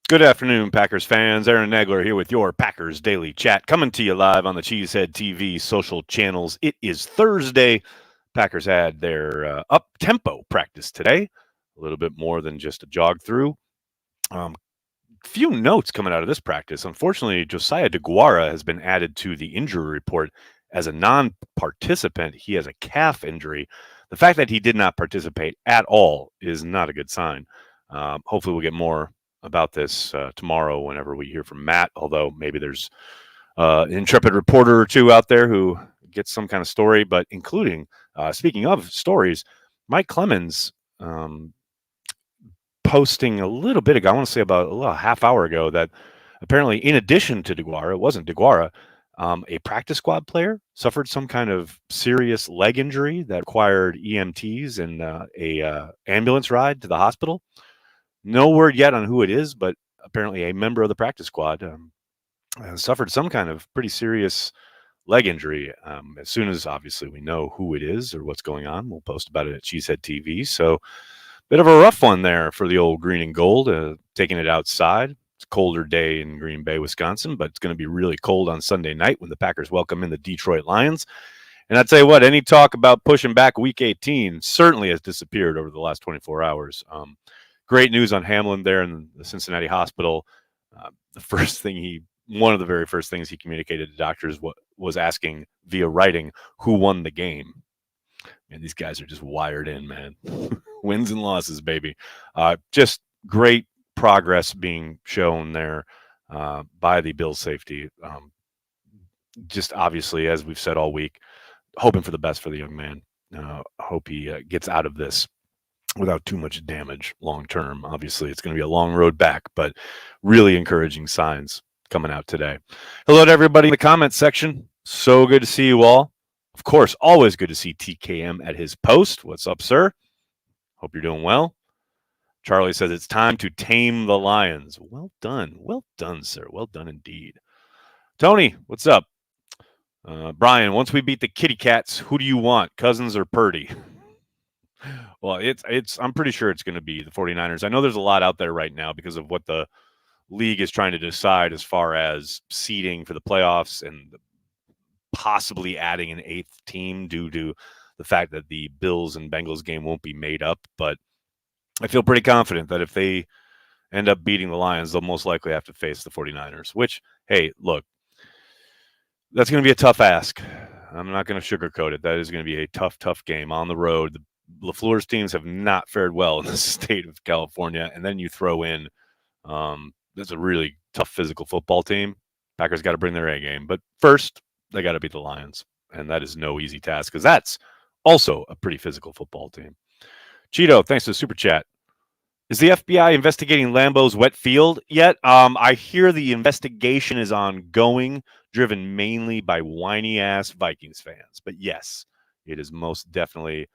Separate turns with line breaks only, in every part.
Good afternoon, Packers fans. Aaron Nagler here with your Packers Daily Chat, coming to you live on the Cheesehead TV social channels. It is Thursday. Packers had their up-tempo practice today, a little bit more than just a jog through. Few notes coming out of this practice. Unfortunately, Josiah DeGuara has been added to the injury report as a non-participant. He has a calf injury. The fact that he did not participate at all is not a good sign. Hopefully, we'll get more about this tomorrow whenever we hear from Matt, although maybe there's an intrepid reporter or two out there who gets some kind of story. But including, speaking of stories, Mike Clemens posting a little bit ago, I want to say about a half hour ago, that apparently, in addition to DeGuara, it wasn't DeGuara, a practice squad player suffered some kind of serious leg injury that required EMTs and a ambulance ride to the hospital. No word yet on who it is, but apparently a member of the practice squad suffered some kind of pretty serious leg injury. As soon as obviously we know who it is or what's going on, we'll post about it at Cheesehead TV. So, bit of a rough one there for the old green and gold, taking it outside. It's a colder day in Green Bay, Wisconsin, but it's going to be really cold on Sunday night when the Packers welcome in the Detroit Lions. And I tell you what, any talk about pushing back Week 18 certainly has disappeared over the last 24 hours. Great news on Hamlin there in the Cincinnati hospital. One of the very first things he communicated to doctors was asking via writing who won the game. And these guys are just wired in, man. Wins and losses, baby. Just great progress being shown there by the Bills safety. Just obviously, as we've said all week, hoping for the best for the young man. Hope he gets out of this without too much damage long term. Obviously, it's going to be a long road back, but really encouraging signs coming out today. Hello to everybody in the comments section. So good to see you all. Of course, always good to see TKM at his post. What's up, sir? Hope you're doing well. Charlie says it's time to tame the Lions. Well done. Well done, sir. Well done indeed. Tony, what's up? Brian, once we beat the Kitty Cats, who do you want, Cousins or Purdy? Well, I'm pretty sure it's going to be the 49ers. I know there's a lot out there right now because of what the league is trying to decide as far as seeding for the playoffs and possibly adding an eighth team due to the fact that the Bills and Bengals game won't be made up. But I feel pretty confident that if they end up beating the Lions, they'll most likely have to face the 49ers, which, hey, look, that's going to be a tough ask. I'm not going to sugarcoat it. That is going to be a tough, tough game on the road. The LaFleur's teams have not fared well in the state of California. And then you throw in that's a really tough physical football team. Packers got to bring their A game. But first, they got to beat the Lions. And that is no easy task because that's also a pretty physical football team. Cheeto, thanks for the super chat. Is the FBI investigating Lambeau's wet field yet? I hear the investigation is ongoing, driven mainly by whiny-ass Vikings fans. But yes, it is most definitely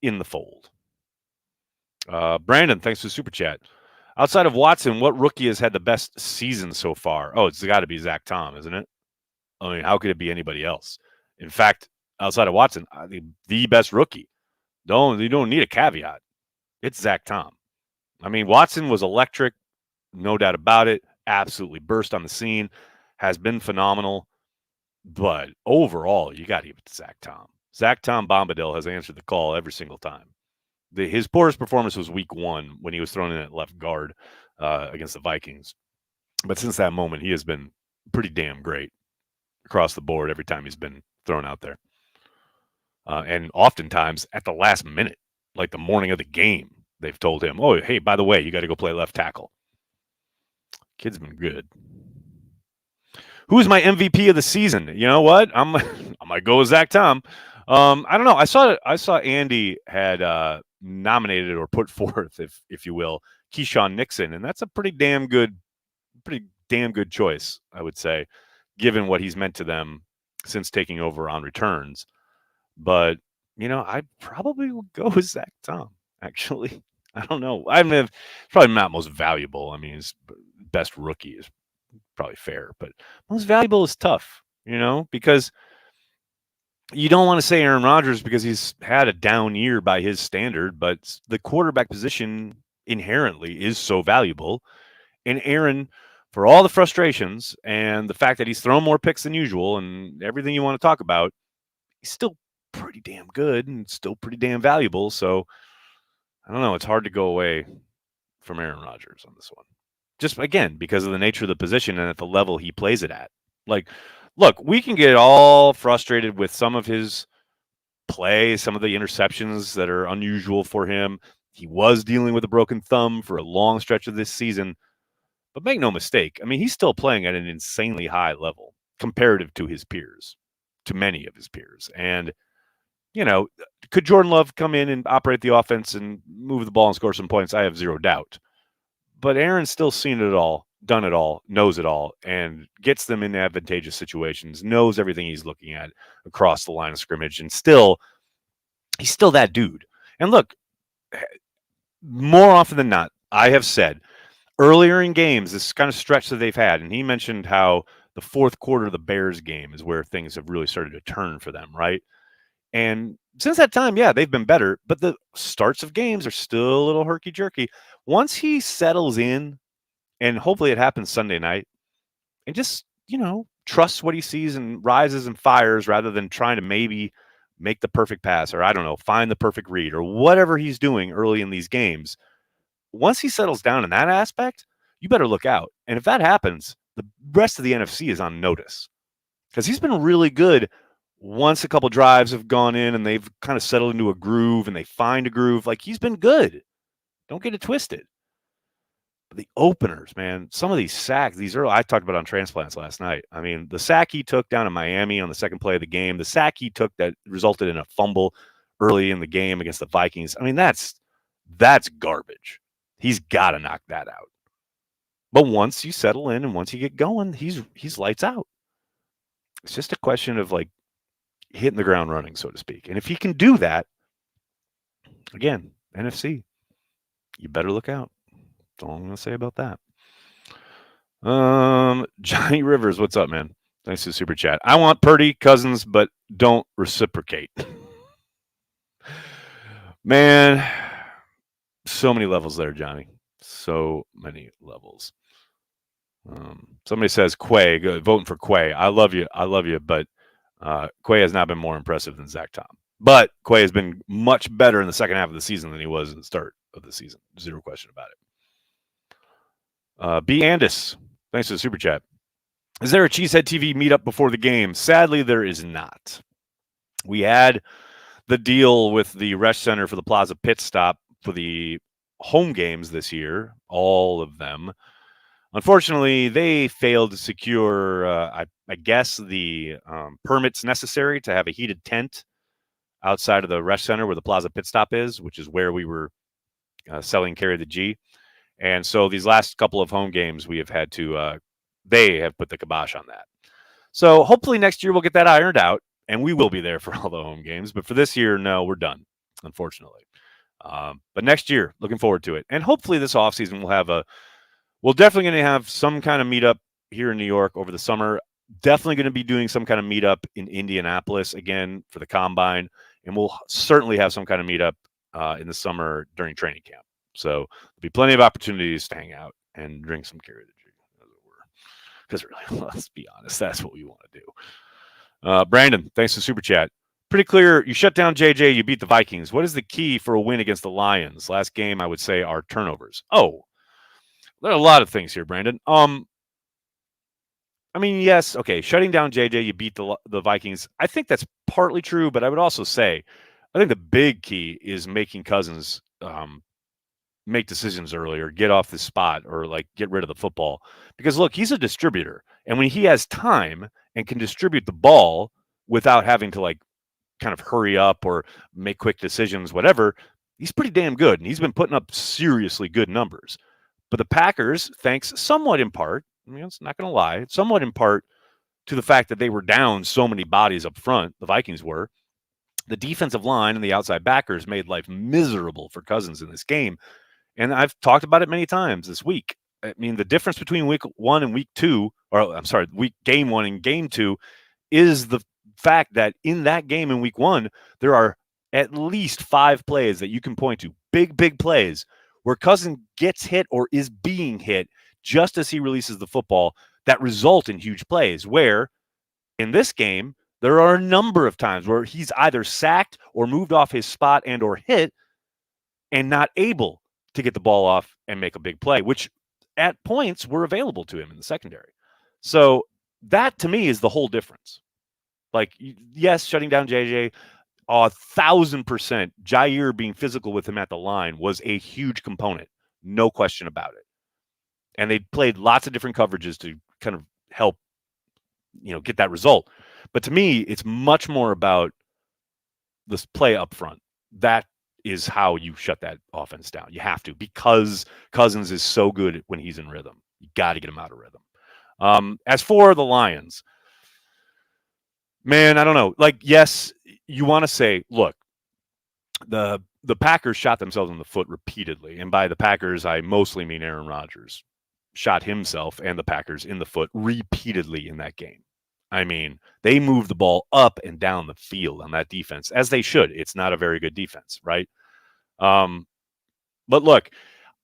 in the fold. Brandon, thanks for the super chat. Outside of Watson, what rookie has had the best season so far? Oh, it's got to be Zach Tom, isn't it? I mean, how could it be anybody else? In fact, outside of Watson, I think the best rookie. You don't need a caveat. It's Zach Tom. I mean, Watson was electric, no doubt about it. Absolutely burst on the scene, has been phenomenal. But overall, you got to give it to Zach Tom. Zach Tom Bombadil has answered the call every single time. His poorest performance was week 1 when he was thrown in at left guard against the Vikings. But since that moment, he has been pretty damn great across the board every time he's been thrown out there. And oftentimes at the last minute, like the morning of the game, they've told him, oh, hey, by the way, you got to go play left tackle. Kid's been good. Who's my MVP of the season? You know what? I might go with Zach Tom. I don't know. I saw Andy had nominated or put forth, if you will, Keyshawn Nixon, and that's a pretty damn good choice, I would say, given what he's meant to them since taking over on returns. But I probably will go with Zach Tom. Actually, I don't know. I mean, probably not most valuable. I mean, his best rookie is probably fair, but most valuable is tough, because you don't want to say Aaron Rodgers because he's had a down year by his standard, but the quarterback position inherently is so valuable. And Aaron, for all the frustrations and the fact that he's thrown more picks than usual and everything you want to talk about, he's still pretty damn good and still pretty damn valuable. So I don't know. It's hard to go away from Aaron Rodgers on this one. Just again, because of the nature of the position and at the level he plays it at. Like, look, we can get all frustrated with some of his play, some of the interceptions that are unusual for him. He was dealing with a broken thumb for a long stretch of this season. But make no mistake, I mean, he's still playing at an insanely high level comparative to his peers, to many of his peers. And, you know, could Jordan Love come in and operate the offense and move the ball and score some points? I have zero doubt. But Aaron's still seen it all, done it all, knows it all, and gets them in advantageous situations, knows everything he's looking at across the line of scrimmage, and still, he's still that dude. And look, more often than not, I have said, earlier in games, this kind of stretch that they've had, and he mentioned how the fourth quarter of the Bears game is where things have really started to turn for them, right? And since that time, yeah, they've been better, but the starts of games are still a little herky-jerky. Once he settles in, and hopefully it happens Sunday night, and just, you know, trusts what he sees and rises and fires rather than trying to maybe make the perfect pass or, I don't know, find the perfect read or whatever he's doing early in these games. Once he settles down in that aspect, you better look out. And if that happens, the rest of the NFC is on notice because he's been really good once a couple drives have gone in and they've kind of settled into a groove and they find a groove. Like, he's been good. Don't get it twisted. But the openers, man, some of these sacks, these early, I talked about on Transplants last night. I mean, the sack he took down in Miami on the second play of the game, the sack he took that resulted in a fumble early in the game against the Vikings. I mean, that's garbage. He's got to knock that out. But once you settle in and once you get going, he's lights out. It's just a question of like hitting the ground running, so to speak. And if he can do that, again, NFC, you better look out. That's all I'm going to say about that. Johnny Rivers, what's up, man? Thanks for the super chat. I want Purdy, Cousins, but don't reciprocate. Man, so many levels there, Johnny. So many levels. Somebody says Quay, voting for Quay. I love you, but Quay has not been more impressive than Zach Tom. But Quay has been much better in the second half of the season than he was in the start of the season. Zero question about it. B. Andis, thanks for the super chat. Is there a Cheesehead TV meetup before the game? Sadly, there is not. We had the deal with the Resch Center for the Plaza Pit Stop for the home games this year, all of them. Unfortunately, they failed to secure, I guess, the permits necessary to have a heated tent outside of the Resch Center where the Plaza Pit Stop is, which is where we were selling Carry the G. And so these last couple of home games, we have had to, they have put the kibosh on that. So hopefully next year we'll get that ironed out, and we will be there for all the home games. But for this year, no, we're done, unfortunately. But next year, looking forward to it. And hopefully this offseason we're definitely going to have some kind of meetup here in New York over the summer. Definitely going to be doing some kind of meetup in Indianapolis again for the Combine. And we'll certainly have some kind of meetup in the summer during training camp. So there'll be plenty of opportunities to hang out and drink some Carry the G, as it were. Because really, let's be honest, that's what we want to do. Brandon, thanks for the super chat. Pretty clear, you shut down JJ, you beat the Vikings. What is the key for a win against the Lions? Last game, I would say, are turnovers. Oh, there are a lot of things here, Brandon. I mean, yes, okay, shutting down JJ, you beat the Vikings. I think that's partly true, but I would also say I think the big key is making Cousins make decisions earlier, get off the spot, or like get rid of the football. Because look, he's a distributor, and when he has time and can distribute the ball without having to like kind of hurry up or make quick decisions, whatever, he's pretty damn good, and he's been putting up seriously good numbers. But the Packers, thanks somewhat in part, I mean, it's not going to lie, somewhat in part to the fact that they were down so many bodies up front, the Vikings were, the defensive line and the outside backers made life miserable for Cousins in this game. And I've talked about it many times this week. I mean, the difference between week 1 and week 2, or I'm sorry, game 1 and game 2 is the fact that in that game in week 1, there are at least 5 plays that you can point to, big plays, where Cousins gets hit or is being hit just as he releases the football that result in huge plays, where in this game, there are a number of times where he's either sacked or moved off his spot and or hit and not able to get the ball off and make a big play, which at points were available to him in the secondary. So that to me is the whole difference. Like, yes, shutting down JJ, 1,000%. Jaire being physical with him at the line was a huge component, no question about it. And they played lots of different coverages to kind of help, get that result. But to me, it's much more about this play up front. That is how you shut that offense down. You have to, because Cousins is so good when he's in rhythm. You got to get him out of rhythm. As for the Lions, man, I don't know. Like, yes, you want to say, look, the Packers shot themselves in the foot repeatedly. And by the Packers, I mostly mean Aaron Rodgers shot himself and the Packers in the foot repeatedly in that game. I mean, they moved the ball up and down the field on that defense, as they should. It's not a very good defense, right? But look,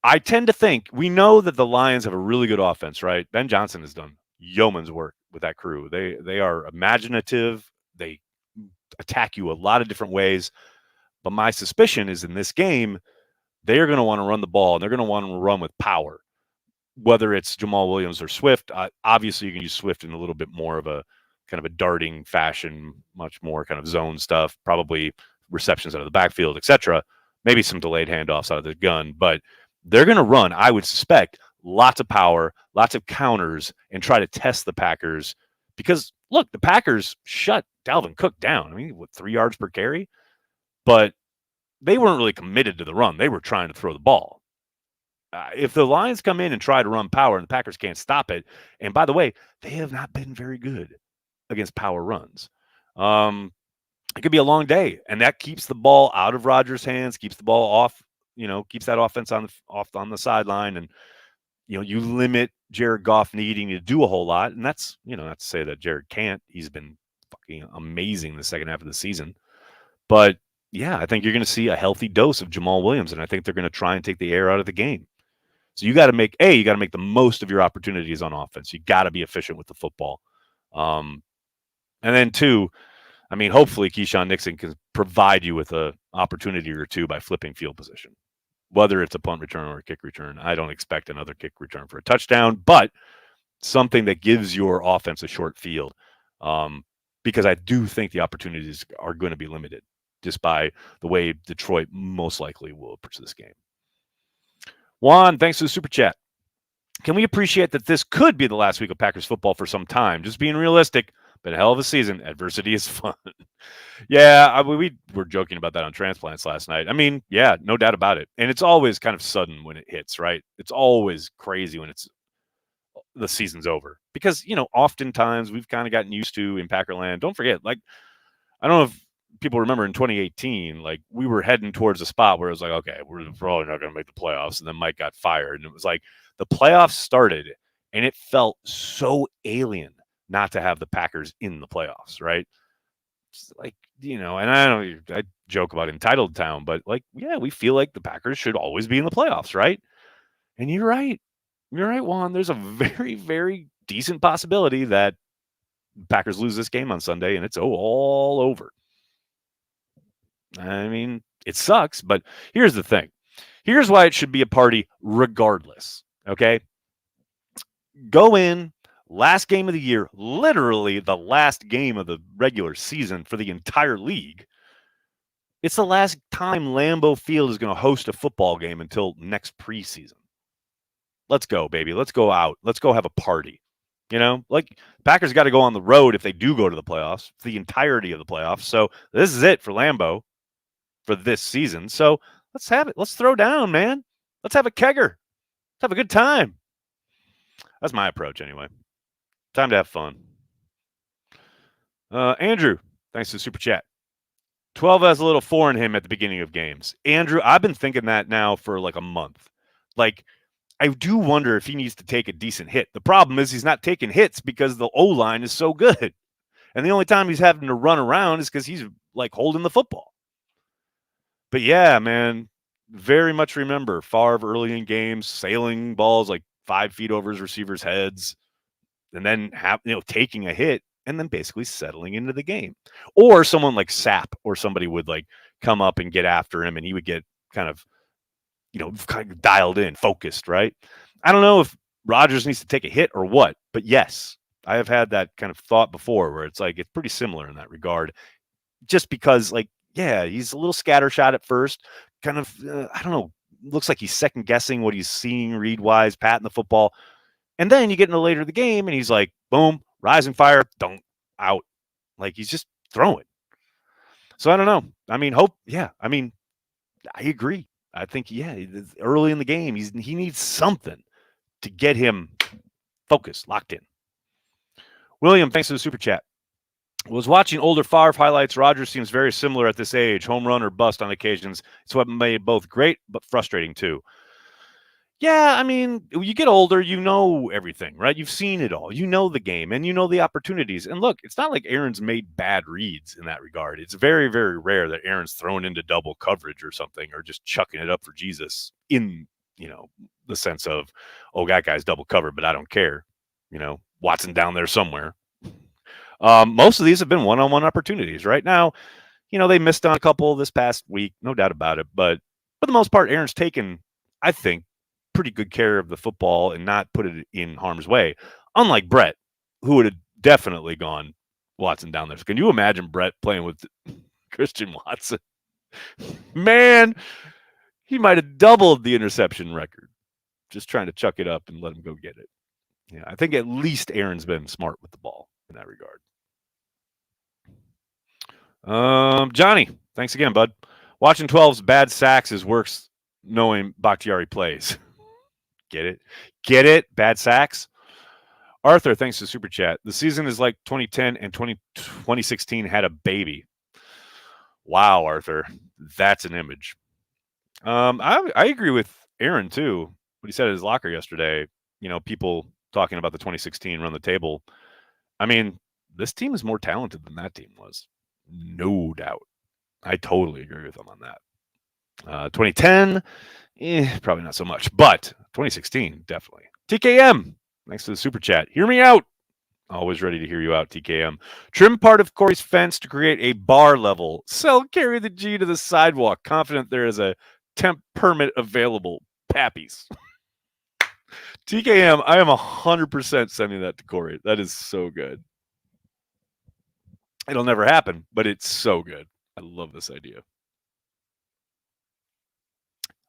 I tend to think, we know that the Lions have a really good offense, right? Ben Johnson has done yeoman's work with that crew. They are imaginative. They attack you a lot of different ways. But my suspicion is in this game, they're going to want to run the ball, and they're going to want to run with power. Whether it's Jamal Williams or Swift, obviously you can use Swift in a little bit more of a kind of a darting fashion, much more kind of zone stuff, probably receptions out of the backfield, etc. Maybe some delayed handoffs out of the gun, but they're going to run, I would suspect, lots of power, lots of counters, and try to test the Packers. Because, look, the Packers shut Dalvin Cook down. I mean, 3 yards per carry? But they weren't really committed to the run. They were trying to throw the ball. If the Lions come in and try to run power and the Packers can't stop it, and by the way, they have not been very good against power runs. It could be a long day, and that keeps the ball out of Rodgers' hands, keeps the ball off, keeps that offense off on the sideline, and you limit Jared Goff needing to do a whole lot, and that's not to say that Jared can't. He's been fucking amazing the second half of the season, but yeah, I think you're going to see a healthy dose of Jamal Williams, and I think they're going to try and take the air out of the game. So you got to make the most of your opportunities on offense. You got to be efficient with the football. And then 2, I mean, hopefully Keyshawn Nixon can provide you with an opportunity or 2 by flipping field position, whether it's a punt return or a kick return. I don't expect another kick return for a touchdown, but something that gives your offense a short field, because I do think the opportunities are going to be limited just by the way Detroit most likely will approach this game. Juan, thanks for the super chat. Can we appreciate that this could be the last week of Packers football for some time? Just being realistic, but a hell of a season. Adversity is fun. Yeah, we were joking about that on Transplants last night. I mean, yeah, no doubt about it. And it's always kind of sudden when it hits, right? It's always crazy when the season's over. Because, oftentimes we've kind of gotten used to in Packerland. Don't forget, I don't know if people remember in 2018, we were heading towards a spot where it was like, okay, we're probably not going to make the playoffs. And then Mike got fired. And it was like the playoffs started and it felt so alien not to have the Packers in the playoffs, right? It's and I joke about entitled town, but yeah, we feel like the Packers should always be in the playoffs, right? And you're right. You're right, Juan. There's a very, very decent possibility that Packers lose this game on Sunday and it's all over. I mean, it sucks, but here's the thing. Here's why it should be a party regardless, okay? Go in, last game of the year, literally the last game of the regular season for the entire league. It's the last time Lambeau Field is going to host a football game until next preseason. Let's go, baby. Let's go out. Let's go have a party. Packers got to go on the road if they do go to the playoffs, the entirety of the playoffs. So this is it for Lambeau for this season. So let's have it. Let's throw down, man. Let's have a kegger. Let's have a good time. That's my approach anyway. Time to have fun. Andrew, thanks for the super chat. 12 has a little 4 in him at the beginning of games. Andrew, I've been thinking that now for a month. I do wonder if he needs to take a decent hit. The problem is he's not taking hits because the O-line is so good. And the only time he's having to run around is because he's holding the football. But yeah, man, very much remember Favre early in games, sailing balls 5 feet over his receivers' heads, and then taking a hit and then basically settling into the game. Or someone like Sapp or somebody would like come up and get after him, and he would get kind of dialed in, focused, right? I don't know if Rodgers needs to take a hit or what, but yes, I have had that kind of thought before where it's like it's pretty similar in that regard. Just because, like, yeah, he's a little scattershot at first, kind of, I don't know, looks like he's second guessing what he's seeing read wise, patting the football. And then you get into later the game and he's like, boom, rising fire, don't out. Like he's just throwing. So I don't know. I mean, I agree. I think, yeah, early in the game, he needs something to get him focused, locked in. William, thanks for the super chat. Was watching older Favre highlights. Rodgers seems very similar at this age, home run or bust on occasions. It's what made both great but frustrating too. Yeah, I mean, you get older, you know everything, right? You've seen it all. You know the game and you know the opportunities. And look, it's not like Aaron's made bad reads in that regard. It's very, very rare that Aaron's thrown into double coverage or something or just chucking it up for Jesus in, the sense of, oh, that guy's double covered, but I don't care. Watson down there somewhere. Most of these have been one-on-one opportunities. Right now, they missed on a couple this past week, no doubt about it. But for the most part, Aaron's taken, I think, pretty good care of the football and not put it in harm's way. Unlike Brett, who would have definitely gone Watson down there. So can you imagine Brett playing with Christian Watson? Man, he might have doubled the interception record just trying to chuck it up and let him go get it. Yeah, I think at least Aaron's been smart with the ball in that regard. Johnny, thanks again, bud. Watching 12's bad sacks is worse knowing Bakhtiari plays. Get it? Get it? Bad sacks? Arthur, thanks to Super Chat. The season is like 2010 and 2016 had a baby. Wow, Arthur. That's an image. I agree with Aaron, too. What he said at his locker yesterday. People talking about the 2016 run the table. I mean, this team is more talented than that team was. No doubt. I totally agree with him on that. 2010, probably not so much, but 2016, definitely. TKM, thanks to the super chat. Hear me out. Always ready to hear you out, TKM. Trim part of Corey's fence to create a bar level. Sell carry the G to the sidewalk. Confident there is a temp permit available. Pappies. TKM, I am 100% sending that to Corey. That is so good. It'll never happen, but it's so good. I love this idea.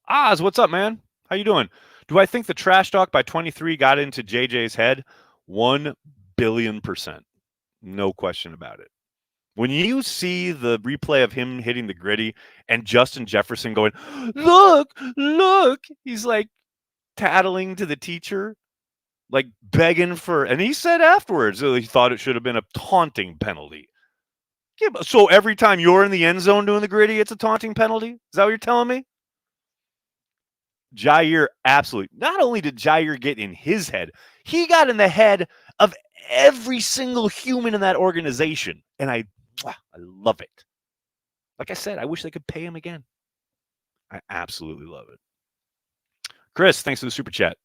Oz, what's up, man? How you doing? Do I think the trash talk by 23 got into JJ's head? 1 billion %. No question about it. When you see the replay of him hitting the gritty and Justin Jefferson going, look, he's like tattling to the teacher, like begging for, and he said afterwards he thought it should have been a taunting penalty. Yeah, so every time you're in the end zone doing the gritty, it's a taunting penalty? Is that what you're telling me? Jair, absolutely. Not only did Jair get in his head, he got in the head of every single human in that organization. And I love it. Like I said, I wish they could pay him again. I absolutely love it. Chris, thanks for the super chat.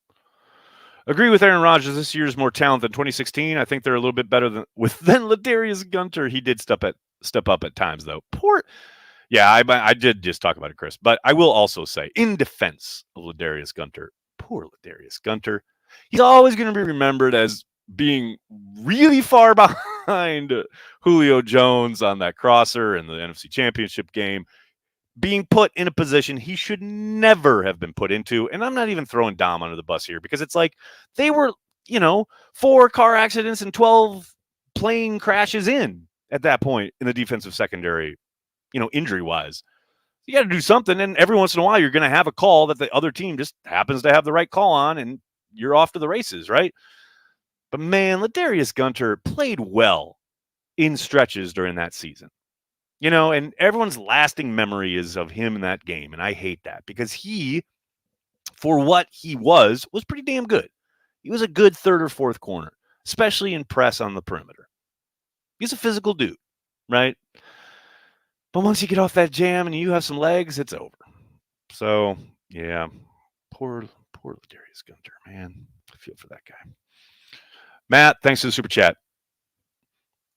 Agree with Aaron Rodgers. This year is more talent than 2016. I think they're a little bit better than Ladarius Gunter. He did step up at times, though. Yeah, I did just talk about it, Chris. But I will also say, in defense of Ladarius Gunter, poor Ladarius Gunter, he's always going to be remembered as being really far behind Julio Jones on that crosser in the NFC Championship game, being put in a position he should never have been put into. And I'm not even throwing Dom under the bus here because it's like they were, 4 car accidents and 12 plane crashes in at that point in the defensive secondary, injury-wise. You got to do something, and every once in a while you're going to have a call that the other team just happens to have the right call on, and you're off to the races, right? But, man, Ladarius Gunter played well in stretches during that season. And everyone's lasting memory is of him in that game, and I hate that because he, for what he was pretty damn good. He was a good third or fourth corner, especially in press on the perimeter. He's a physical dude, right? But once you get off that jam and you have some legs, it's over. So, yeah, poor Ladarius Gunter, man. feel for that guy. Matt, thanks for the super chat.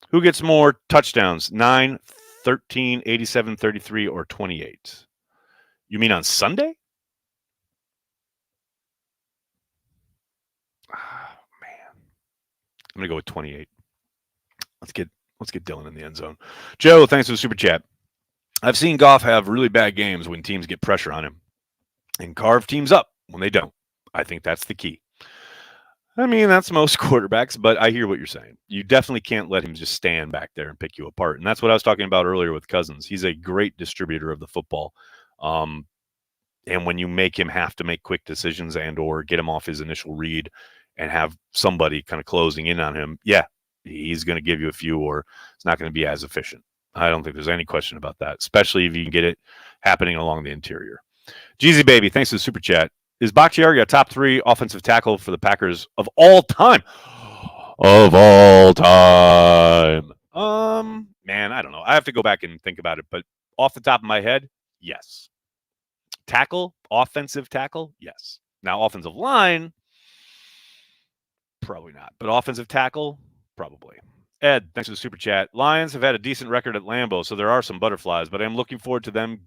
Who gets more touchdowns? 9, 13, 87, 33, or 28? You mean on Sunday? Oh, man. I'm going to go with 28. Let's get Dylan in the end zone. Joe, thanks for the super chat. I've seen Goff have really bad games when teams get pressure on him and carve teams up when they don't. I think that's the key. I mean, that's most quarterbacks, but I hear what you're saying. You definitely can't let him just stand back there and pick you apart. And that's what I was talking about earlier with Cousins. He's a great distributor of the football. And when you make him have to make quick decisions and or get him off his initial read and have somebody kind of closing in on him, yeah, he's going to give you a few, or it's not going to be as efficient. I don't think there's any question about that, especially if you can get it happening along the interior. Jeezy Baby, thanks for the super chat. Is Bakhtiari a top 3 offensive tackle for the Packers of all time? Of all time. Man, I don't know. I have to go back and think about it, but off the top of my head, yes. Tackle, offensive tackle, yes. Now, offensive line, probably not, but offensive tackle, probably. Ed, thanks for the super chat. Lions have had a decent record at Lambeau, so there are some butterflies, but I'm looking forward to them.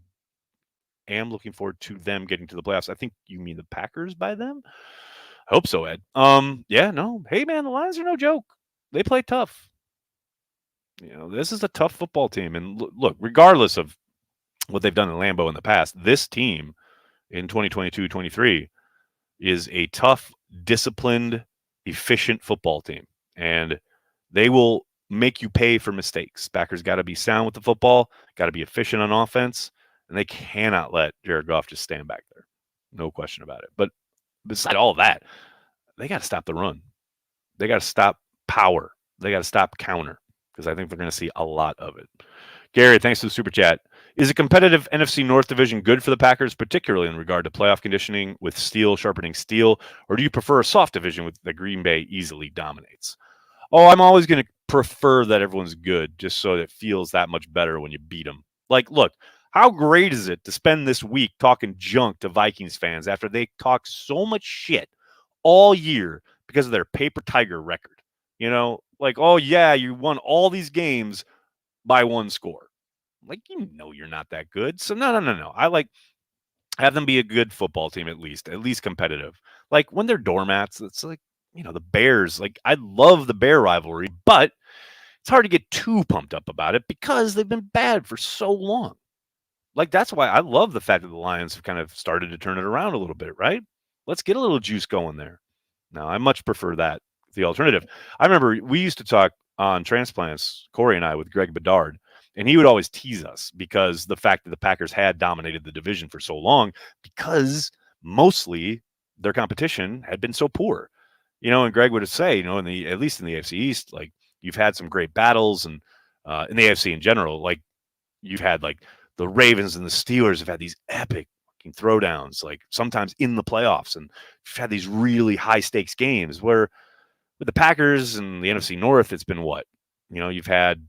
Getting to the playoffs. I think you mean the Packers by them. I hope so, Ed. Yeah, no. Hey, man, the Lions are no joke. They play tough. This is a tough football team, and look, regardless of what they've done in Lambeau in the past, this team in 2022-23 is a tough, disciplined, efficient football team, and they will make you pay for mistakes. Packers got to be sound with the football, got to be efficient on offense, and they cannot let Jared Goff just stand back there. No question about it. But beside all of that, they got to stop the run. They got to stop power. They got to stop counter, because I think they're going to see a lot of it. Gary, thanks for the super chat. Is a competitive NFC North division good for the Packers, particularly in regard to playoff conditioning with steel sharpening steel, or do you prefer a soft division with the Green Bay easily dominates? Oh, I'm always going to prefer that everyone's good, just so it feels that much better when you beat them. Like, look, how great is it to spend this week talking junk to Vikings fans after they talk so much shit all year because of their paper tiger record? Like, oh, yeah, you won all these games by 1 score. Like, you're not that good. So, no. I like have them be a good football team at least competitive. Like, when they're doormats, it's like, the Bears. Like, I love the Bear rivalry, but it's hard to get too pumped up about it because they've been bad for so long. Like, that's why I love the fact that the Lions have kind of started to turn it around a little bit, right? Let's get a little juice going there. Now, I much prefer that, the alternative. I remember we used to talk on Transplants, Corey and I, with Greg Bedard, and he would always tease us because the fact that the Packers had dominated the division for so long, because mostly their competition had been so poor. And Greg would say, at least in the AFC East, like, you've had some great battles, and in the AFC in general, like, you've had like the Ravens and the Steelers have had these epic fucking throwdowns, like sometimes in the playoffs, and you've had these really high stakes games. Where with the Packers and the NFC North, it's been what? You've had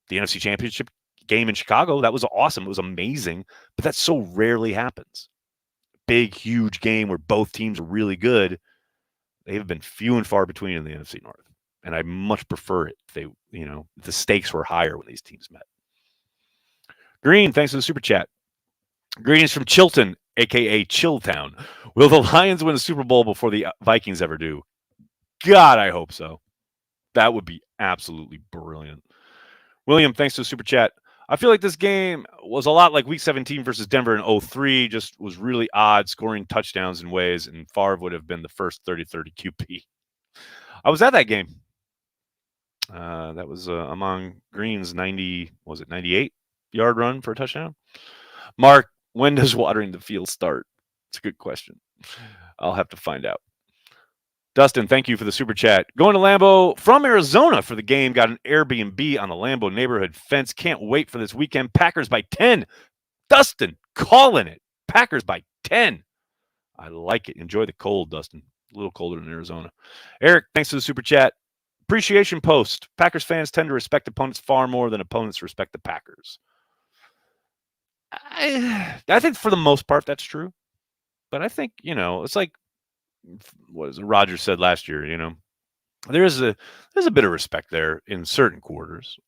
the NFC Championship game in Chicago. That was awesome. It was amazing, but that so rarely happens. Big, huge game where both teams are really good. They have been few and far between in the NFC North. And I much prefer it if the stakes were higher when these teams met. Green, thanks for the super chat. Green is from Chilton, a.k.a. Chilltown. Will the Lions win the Super Bowl before the Vikings ever do? God, I hope so. That would be absolutely brilliant. William, thanks for the super chat. I feel like this game was a lot like Week 17 versus Denver in 2003, just was really odd, scoring touchdowns in ways, and Favre would have been the first 30-30 QB. I was at that game. That was among Green's 98-yard run for a touchdown. Mark, when does watering the field start? It's a good question. I'll have to find out. Dustin, thank you for the super chat. Going to Lambeau from Arizona for the game. Got an Airbnb on the Lambeau neighborhood fence. Can't wait for this weekend. Packers by 10. Dustin, calling it. Packers by 10. I like it. Enjoy the cold, Dustin. A little colder in Arizona. Eric, thanks for the super chat. Appreciation post. Packers fans tend to respect opponents far more than opponents respect the Packers. I think for the most part that's true. But I think, it's like what is it? Rogers said last year. There's a bit of respect there in certain quarters.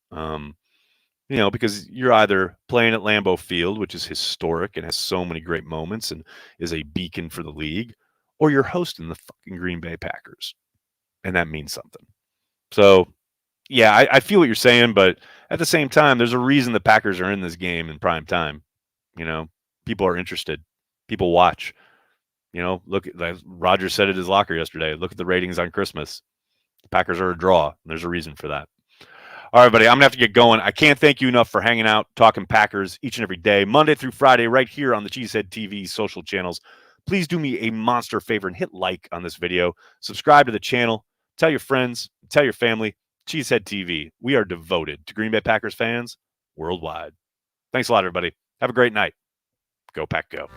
Because you're either playing at Lambeau Field, which is historic and has so many great moments and is a beacon for the league, or you're hosting the fucking Green Bay Packers, and that means something. So, yeah, I feel what you're saying, but at the same time, there's a reason the Packers are in this game in prime time. People are interested. People watch. Look, Rogers said at his locker yesterday. Look at the ratings on Christmas. The Packers are a draw. And there's a reason for that. All right, buddy, I'm going to have to get going. I can't thank you enough for hanging out, talking Packers each and every day, Monday through Friday, right here on the Cheesehead TV social channels. Please do me a monster favor and hit like on this video. Subscribe to the channel. Tell your friends. Tell your family. Cheesehead TV. We are devoted to Green Bay Packers fans worldwide. Thanks a lot, everybody. Have a great night. Go Pack Go.